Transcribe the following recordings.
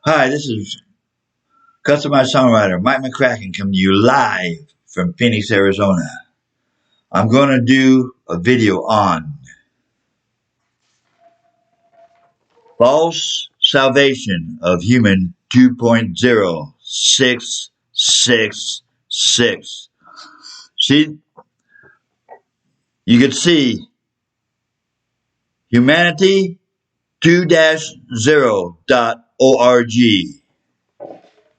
Hi, this is Customizedsongwriter Mike McCracken coming to you live from Phoenix, Arizona. I'm going to do a video on false salvation of human 2.0666. See, you can see humanity 2-0.org.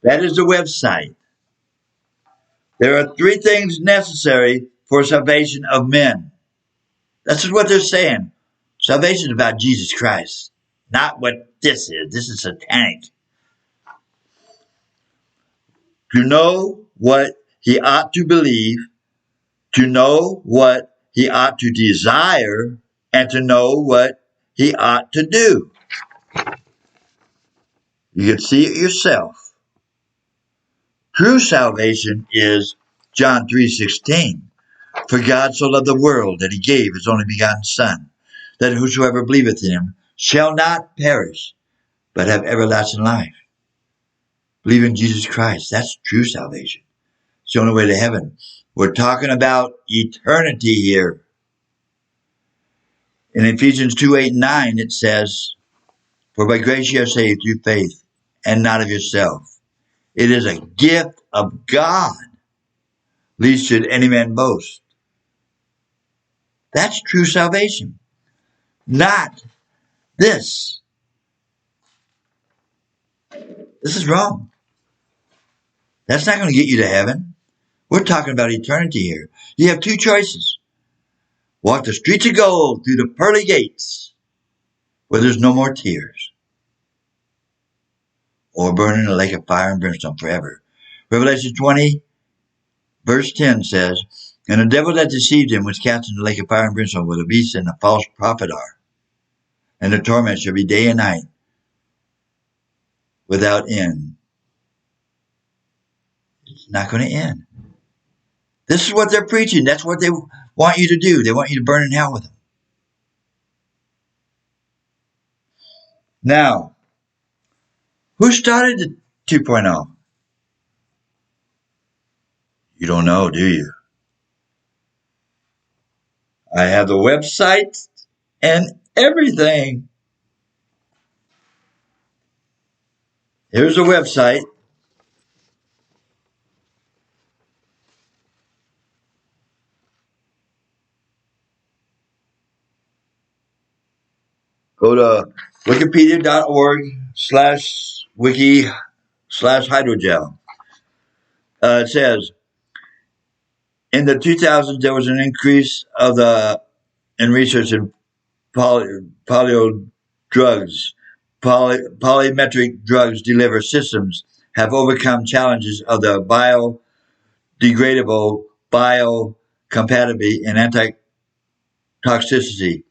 That is the website. There are three things necessary for salvation of men. That's what they're saying. Salvation is about Jesus Christ, not what this is. This is satanic. To know what he ought to believe, to know what he ought to desire, and to know what he ought to do. You can see it yourself. True salvation is John 3:16. For God so loved the world that he gave his only begotten Son, that whosoever believeth in him shall not perish, but have everlasting life. Believe in Jesus Christ. That's true salvation. It's the only way to heaven. We're talking about eternity here. In Ephesians 2:8-9, it says, For by grace you are saved through faith, and not of yourself. It is a gift of God, lest should any man boast. That's true salvation. Not this. This is wrong. That's not going to get you to heaven. We're talking about eternity here. You have two choices. Walk the streets of gold through the pearly gates where there's no more tears, or burn in a lake of fire and brimstone forever. Revelation 20, verse 10 says, And the devil that deceived him was cast into the lake of fire and brimstone where the beast and the false prophet are. And the torment shall be day and night without end. It's not going to end. This is what they're preaching. That's what they want you to do. They want you to burn in hell with them. Now, who started the 2.0? You don't know, do you? I have the website and everything. Here's the website. Go to wikipedia.org/wiki/hydrogel. It says, in the 2000s, there was an increase in research in polio drugs. Polymetric drugs deliver systems have overcome challenges of the biodegradable, biocompatibility, and anti-toxicity.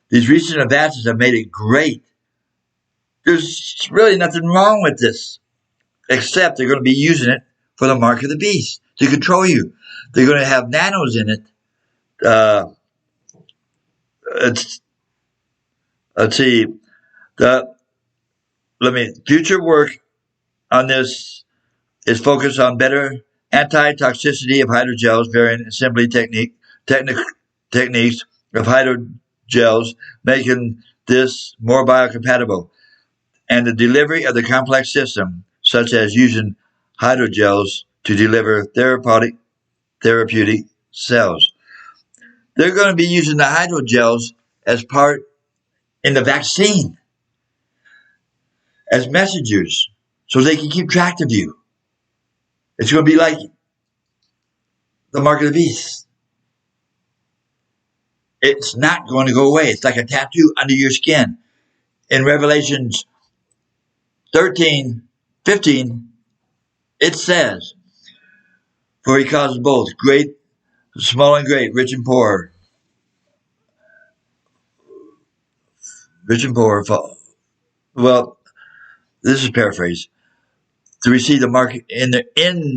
These recent advances have made it great. There's really nothing wrong with this, except they're going to be using it for the mark of the beast to control you. They're going to have nanos in it. Let's see. Future work on this is focused on better anti-toxicity of hydrogels, variant assembly techniques of hydrogels, making this more biocompatible, and the delivery of the complex system, such as using hydrogels to deliver therapeutic cells. They're going to be using the hydrogels as part in the vaccine, as messengers, so they can keep track of you. It's going to be like the mark of the beast. It's not going to go away. It's like a tattoo under your skin. In Revelations 13:15, it says, For he causes both small and great, rich and poor. Well, this is paraphrase. To receive the mark in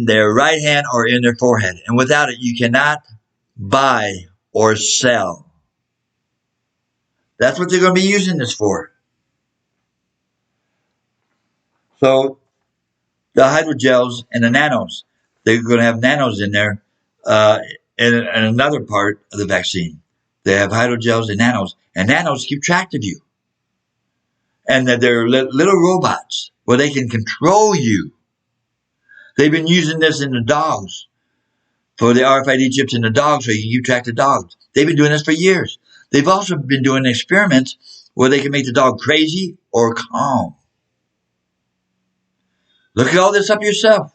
their right hand or in their forehead. And without it, you cannot buy or sell. That's what they're going to be using this for. So the hydrogels and the nanos, they're going to have nanos in there in another part of the vaccine. They have hydrogels and nanos keep track of you. And that they're little robots where they can control you. They've been using this in the dogs for the RFID chips in the dogs so you can keep track of dogs. They've been doing this for years. They've also been doing experiments where they can make the dog crazy or calm. Look all this up yourself.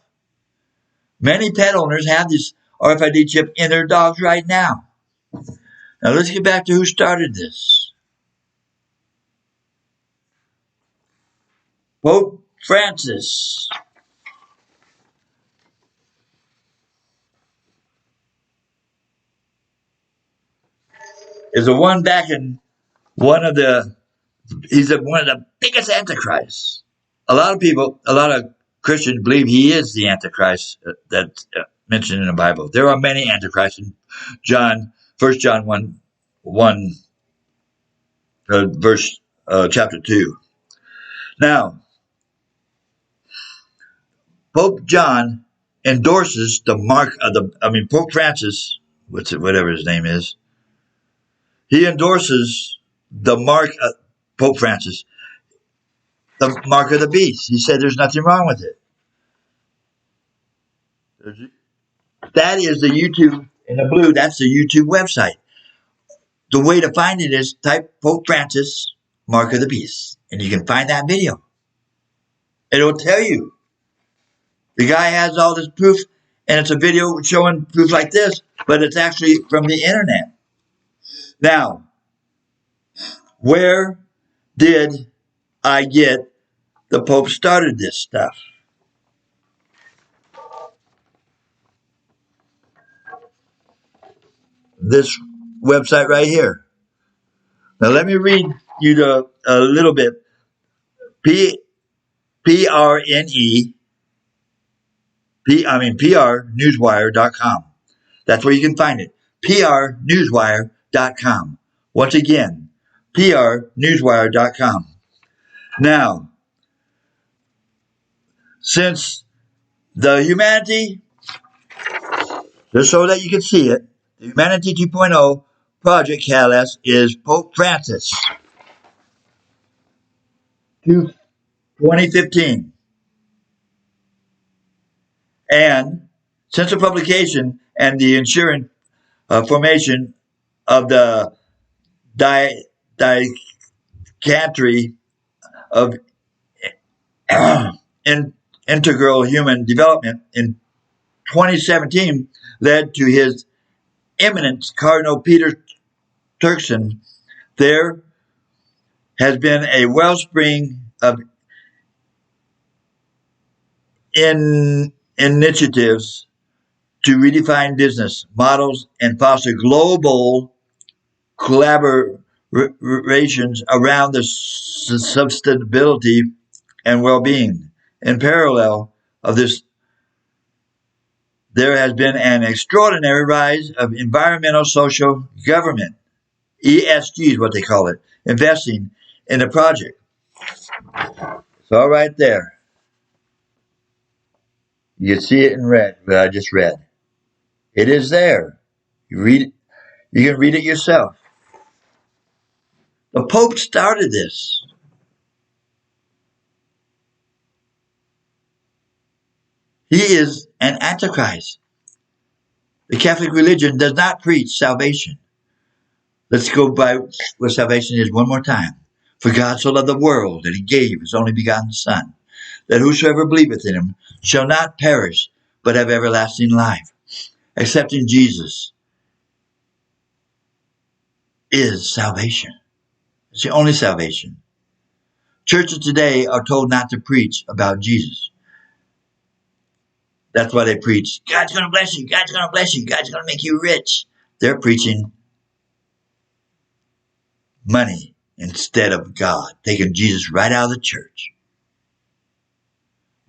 Many pet owners have this RFID chip in their dogs right now. Now let's get back to who started this. Pope Francis. Is the one back in he's one of the biggest antichrists. A lot of Christians believe he is the Antichrist that's mentioned in the Bible. There are many Antichrists in First John 1, verse chapter 2. Now, Pope John endorses the mark of Pope Francis, whatever his name is, he endorses the mark of Pope Francis, the mark of the beast. He said there's nothing wrong with it. That is the YouTube in the blue. That's the YouTube website. The way to find it is type Pope Francis, mark of the beast, and you can find that video. It'll tell you. The guy has all this proof, and it's a video showing proof like this, but it's actually from the internet. Now, where did I get the Pope started this stuff? This website right here. Now let me read you a little bit. PRNewswire.com. That's where you can find it. PRNewswire.com. Once again, PRNewswire.com. Now, since the humanity, just so that you can see it, the Humanity 2.0 Project Catalyst is Pope Francis, 2015. And since the publication and the ensuring formation of the Decantry of Integral Human Development in 2017 led to His Eminence Cardinal Peter Turkson, there has been a wellspring of initiatives to redefine business models and foster global collaborations around the sustainability and well-being. In parallel of this, there has been an extraordinary rise of environmental social government, ESG is what they call it, investing in the project. It's all right there. You can see it in red, what I just read. It is there. You can read it yourself. The Pope started this. He is an Antichrist. The Catholic religion does not preach salvation. Let's go by what salvation is one more time. For God so loved the world that He gave His only begotten Son, that whosoever believeth in Him shall not perish, but have everlasting life. Accepting Jesus is salvation. It's the only salvation. Churches today are told not to preach about Jesus. That's why they preach, God's going to bless you, God's going to bless you, God's going to make you rich. They're preaching money instead of God, taking Jesus right out of the church.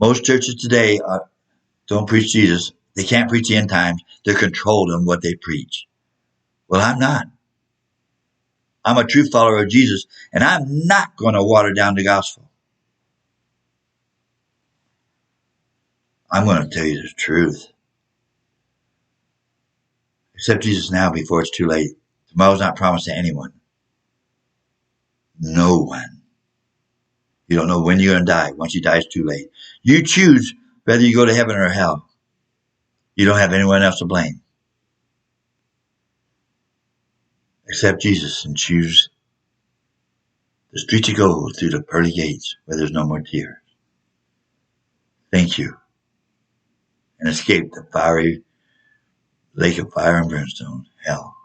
Most churches today don't preach Jesus. They can't preach the end times. They're controlled on what they preach. Well, I'm not. I'm a true follower of Jesus, and I'm not going to water down the gospel. I'm going to tell you the truth. Accept Jesus now before it's too late. Tomorrow's not promised to anyone. No one. You don't know when you're going to die. Once you die, it's too late. You choose whether you go to heaven or hell. You don't have anyone else to blame. Accept Jesus and choose the street to go through the pearly gates where there's no more tears. Thank you. And escape the fiery lake of fire and brimstone, hell.